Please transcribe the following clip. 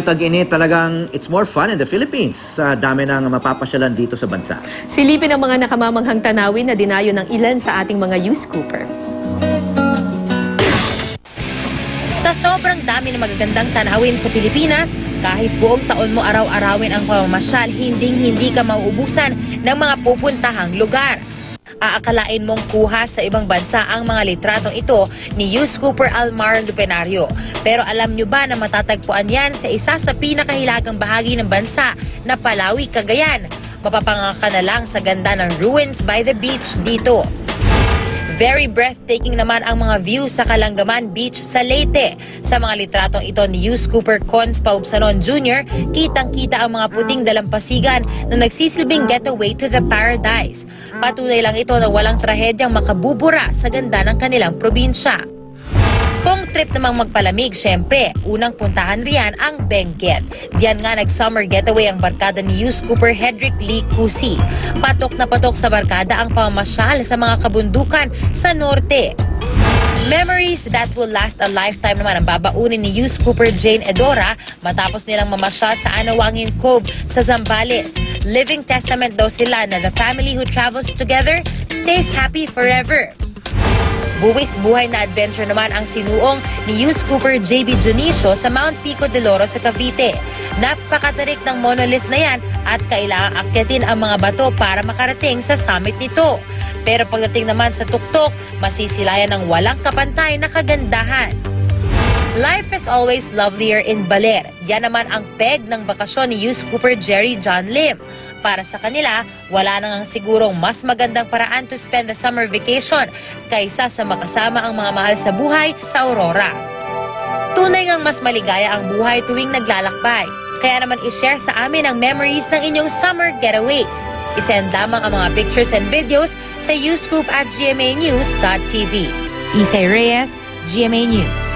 tag-init, talagang it's more fun in the Philippines. Sa dami ng mapapasyalan dito sa bansa. Silipin ang mga nakamamanghang tanawin na dinayo ng ilan sa ating mga youth scooper. Sa sobrang dami ng magagandang tanawin sa Pilipinas, kahit buong taon mo araw-arawin ang pamamasyal, hinding-hindi ka mauubusan ng mga pupuntahang lugar. Aakalain mong kuha sa ibang bansa ang mga litratong ito ni youth scooper Almar Lupenario. Pero alam nyo ba na matatagpuan yan sa isa sa pinakahilagang bahagi ng bansa na Palawi, Cagayan? Mapapangaka na lang sa ganda ng ruins by the beach dito. Very breathtaking naman ang mga views sa Kalangaman Beach sa Leyte. Sa mga litratong ito ni youth scooper Cons Paubsanon Jr., kitang-kita ang mga puting dalampasigan na nagsisilbing getaway to the paradise. Patunay lang ito na walang trahedyang makabubura sa ganda ng kanilang probinsya. Kung trip namang magpalamig, syempre, unang puntahan riyan ang Benguet. Diyan nga nag-summer getaway ang barkada ni youth scooper Hedrick Lee Cusi. Patok na patok sa barkada ang pamamasyal sa mga kabundukan sa norte. Memories that will last a lifetime naman ang babaunin ni youth scooper Jane Edora matapos nilang mamasyal sa Anawangin Cove sa Zambales. Living testament daw sila na the family who travels together stays happy forever. Buwis buhay na adventure naman ang sinuong ni youth scooper JB Junicio sa Mount Pico del Oro sa Cavite. Napakatarik ng monolith na yan at kailangang akyatin ang mga bato para makarating sa summit nito. Pero pagdating naman sa tuktok, masisilayan ng walang kapantay na kagandahan. Life is always lovelier in Baler. Yan naman ang peg ng bakasyon ni youth scooper Jerry John Lim. Para sa kanila, wala nang sigurong mas magandang paraan to spend the summer vacation kaysa sa makasama ang mga mahal sa buhay sa Aurora. Tunay ngang mas maligaya ang buhay tuwing naglalakbay. Kaya naman i-share sa amin ang memories ng inyong summer getaways. I-send lamang ang mga pictures and videos sa youscoop@gmanews.tv. Isay Reyes, GMA News.